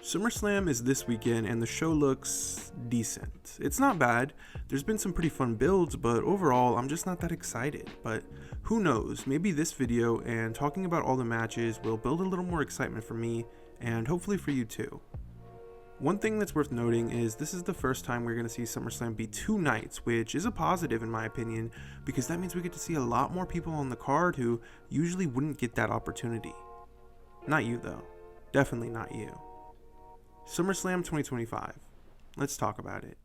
SummerSlam is this weekend and the show looks decent. It's not bad, there's been some pretty fun builds, but overall I'm just not that excited. But who knows, maybe this video and talking about all the matches will build a little more excitement for me and hopefully for you too. One thing that's worth noting is this is the first time we're going to see SummerSlam be 2 nights, which is a positive in my opinion, because that means we get to see a lot more people on the card who usually wouldn't get that opportunity. Not you though, definitely not you. SummerSlam 2025. Let's talk about it.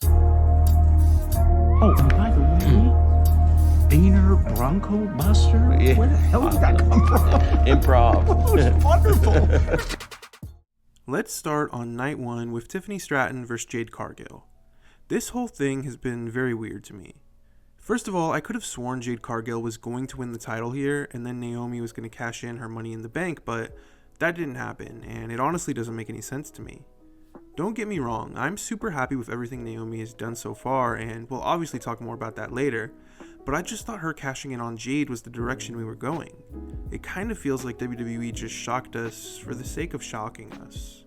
Oh, and by the way, Boehner Bronco Buster? Yeah. Where the hell did that come from? Improv. Oh, it's wonderful. Let's start on night 1 with Tiffany Stratton vs Jade Cargill. This whole thing has been very weird to me. First of all, I could have sworn Jade Cargill was going to win the title here and then Naomi was going to cash in her Money in the Bank, but that didn't happen, and it honestly doesn't make any sense to me. Don't get me wrong, I'm super happy with everything Naomi has done so far, and we'll obviously talk more about that later, but I just thought her cashing in on Jade was the direction we were going. It kind of feels like WWE just shocked us for the sake of shocking us.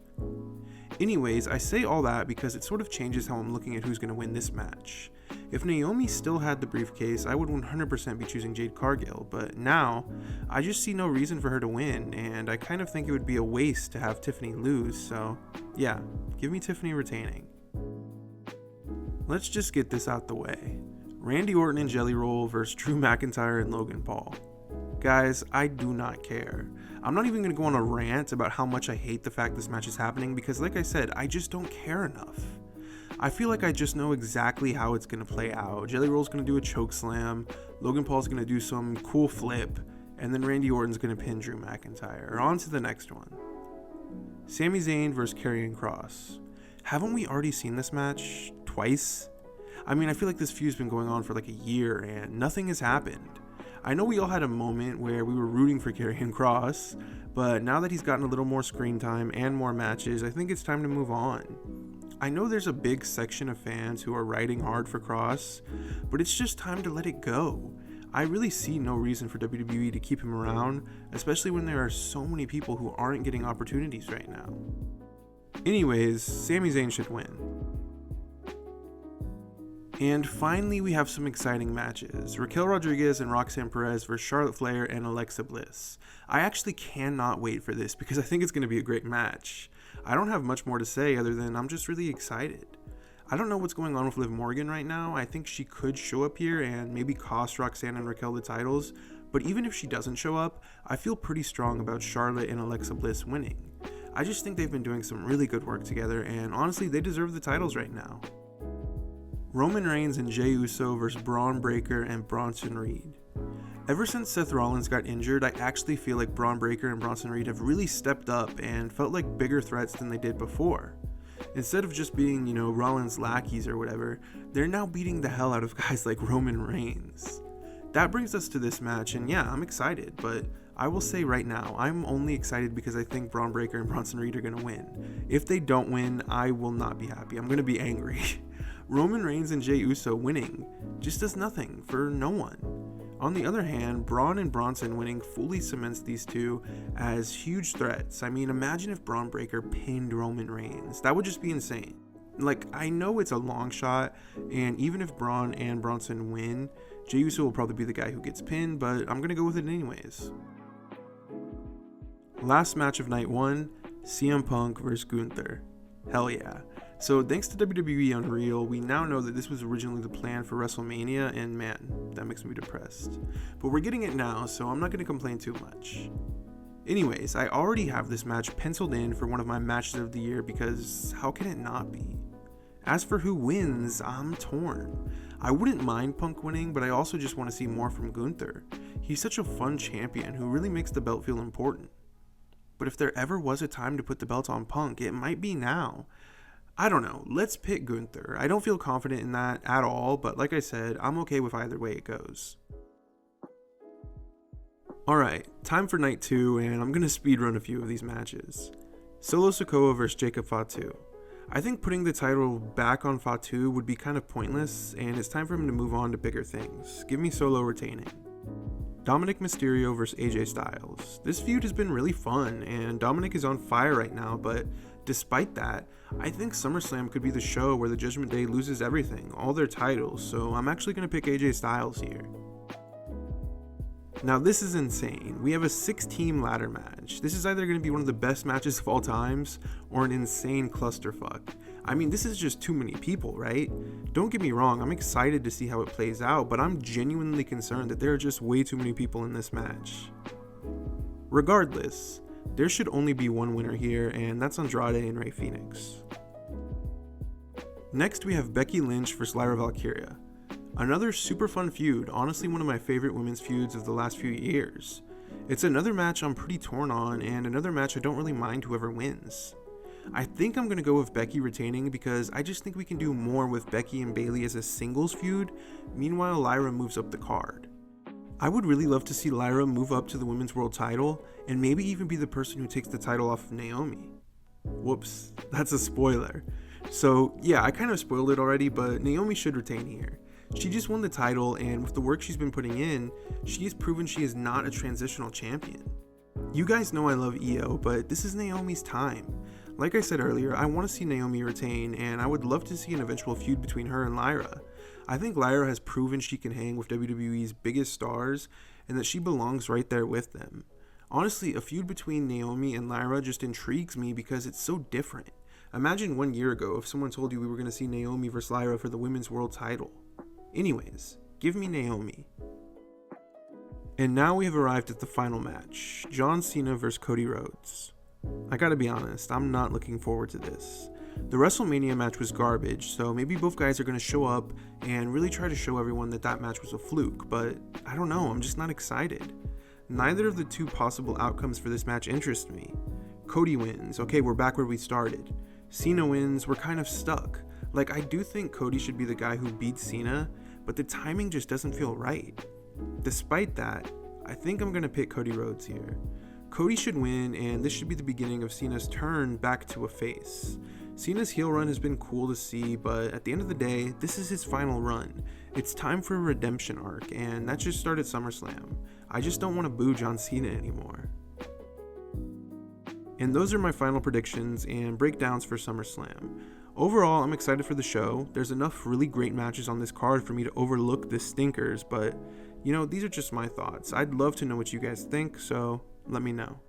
Anyways, I say all that because it sort of changes how I'm looking at who's going to win this match. If Naomi still had the briefcase, I would 100% be choosing Jade Cargill, but now, I just see no reason for her to win, and I kind of think it would be a waste to have Tiffany lose, so yeah, give me Tiffany retaining. Let's just get this out the way. Randy Orton and Jelly Roll vs Drew McIntyre and Logan Paul. Guys, I do not care. I'm not even going to go on a rant about how much I hate the fact this match is happening because like I said, I just don't care enough. I feel like I just know exactly how it's going to play out. Jelly Roll's going to do a choke slam, Logan Paul's going to do some cool flip, and then Randy Orton's going to pin Drew McIntyre. On to the next one. Sami Zayn vs Karrion Kross. Haven't we already seen this match twice? I mean, I feel like this feud's been going on for like a year and nothing has happened. I know we all had a moment where we were rooting for Karrion Kross, but now that he's gotten a little more screen time and more matches, I think it's time to move on. I know there's a big section of fans who are riding hard for Kross, but it's just time to let it go. I really see no reason for WWE to keep him around, especially when there are so many people who aren't getting opportunities right now. Anyways, Sami Zayn should win. And finally, we have some exciting matches. Raquel Rodriguez and Roxanne Perez vs Charlotte Flair and Alexa Bliss. I actually cannot wait for this because I think it's going to be a great match. I don't have much more to say other than I'm just really excited. I don't know what's going on with Liv Morgan right now. I think she could show up here and maybe cost Roxanne and Raquel the titles, but even if she doesn't show up, I feel pretty strong about Charlotte and Alexa Bliss winning. I just think they've been doing some really good work together and honestly, they deserve the titles right now. Roman Reigns and Jey Uso vs Braun Breaker and Bronson Reed. Ever since Seth Rollins got injured, I actually feel like Braun Breaker and Bronson Reed have really stepped up and felt like bigger threats than they did before. Instead of just being, Rollins lackeys or whatever, they're now beating the hell out of guys like Roman Reigns. That brings us to this match, and yeah, I'm excited, but I will say right now, I'm only excited because I think Braun Breaker and Bronson Reed are going to win. If they don't win, I will not be happy. I'm going to be angry. Roman Reigns and Jey Uso winning just does nothing for no one. On the other hand, Braun and Bronson winning fully cements these two as huge threats. I mean, imagine if Braun Breaker pinned Roman Reigns. That would just be insane. Like, I know it's a long shot, and even if Braun and Bronson win, Jey Uso will probably be the guy who gets pinned, but I'm going to go with it anyways. Last match of night 1, CM Punk vs Gunther. Hell yeah. So thanks to WWE Unreal, we now know that this was originally the plan for WrestleMania, and man, that makes me depressed. But we're getting it now, so I'm not going to complain too much. Anyways, I already have this match penciled in for one of my matches of the year because how can it not be? As for who wins, I'm torn. I wouldn't mind Punk winning, but I also just want to see more from Gunther. He's such a fun champion who really makes the belt feel important. But if there ever was a time to put the belt on Punk, it might be now. I don't know, let's pick Gunther. I don't feel confident in that at all, but like I said, I'm okay with either way it goes. Alright, time for night 2, and I'm going to speedrun a few of these matches. Solo Sikoa vs Jacob Fatu. I think putting the title back on Fatu would be kind of pointless, and it's time for him to move on to bigger things. Give me Solo retaining. Dominik Mysterio vs AJ Styles. This feud has been really fun, and Dominik is on fire right now, but despite that, I think SummerSlam could be the show where the Judgment Day loses everything, all their titles, so I'm actually going to pick AJ Styles here. Now this is insane. We have a 6-team ladder match. This is either going to be one of the best matches of all times, or an insane clusterfuck. I mean, this is just too many people, right? Don't get me wrong, I'm excited to see how it plays out, but I'm genuinely concerned that there are just way too many people in this match. Regardless, there should only be one winner here, and that's Andrade and Rey Fenix. Next we have Becky Lynch vs Lyra Valkyria. Another super fun feud, honestly one of my favorite women's feuds of the last few years. It's another match I'm pretty torn on, and another match I don't really mind whoever wins. I think I'm going to go with Becky retaining because I just think we can do more with Becky and Bayley as a singles feud, meanwhile Lyra moves up the card. I would really love to see Lyra move up to the Women's World title, and maybe even be the person who takes the title off of Naomi. Whoops, that's a spoiler. So yeah, I kind of spoiled it already, but Naomi should retain here. She just won the title, and with the work she's been putting in, she has proven she is not a transitional champion. You guys know I love Io, but this is Naomi's time. Like I said earlier, I want to see Naomi retain, and I would love to see an eventual feud between her and Lyra. I think Lyra has proven she can hang with WWE's biggest stars, and that she belongs right there with them. Honestly, a feud between Naomi and Lyra just intrigues me because it's so different. Imagine 1 year ago if someone told you we were going to see Naomi vs Lyra for the Women's World title. Anyways, give me Naomi. And now we have arrived at the final match, John Cena vs Cody Rhodes. I gotta be honest, I'm not looking forward to this. The WrestleMania match was garbage, so maybe both guys are gonna show up and really try to show everyone that that match was a fluke, but I don't know, I'm just not excited. Neither of the two possible outcomes for this match interest me. Cody wins, okay, we're back where we started. Cena wins, we're kind of stuck. Like, I do think Cody should be the guy who beats Cena, but the timing just doesn't feel right. Despite that, I think I'm gonna pick Cody Rhodes here. Cody should win, and this should be the beginning of Cena's turn back to a face. Cena's heel run has been cool to see, but at the end of the day, this is his final run. It's time for a redemption arc, and that just started SummerSlam. I just don't want to boo John Cena anymore. And those are my final predictions and breakdowns for SummerSlam. Overall, I'm excited for the show. There's enough really great matches on this card for me to overlook the stinkers, but you know, these are just my thoughts. I'd love to know what you guys think, so let me know.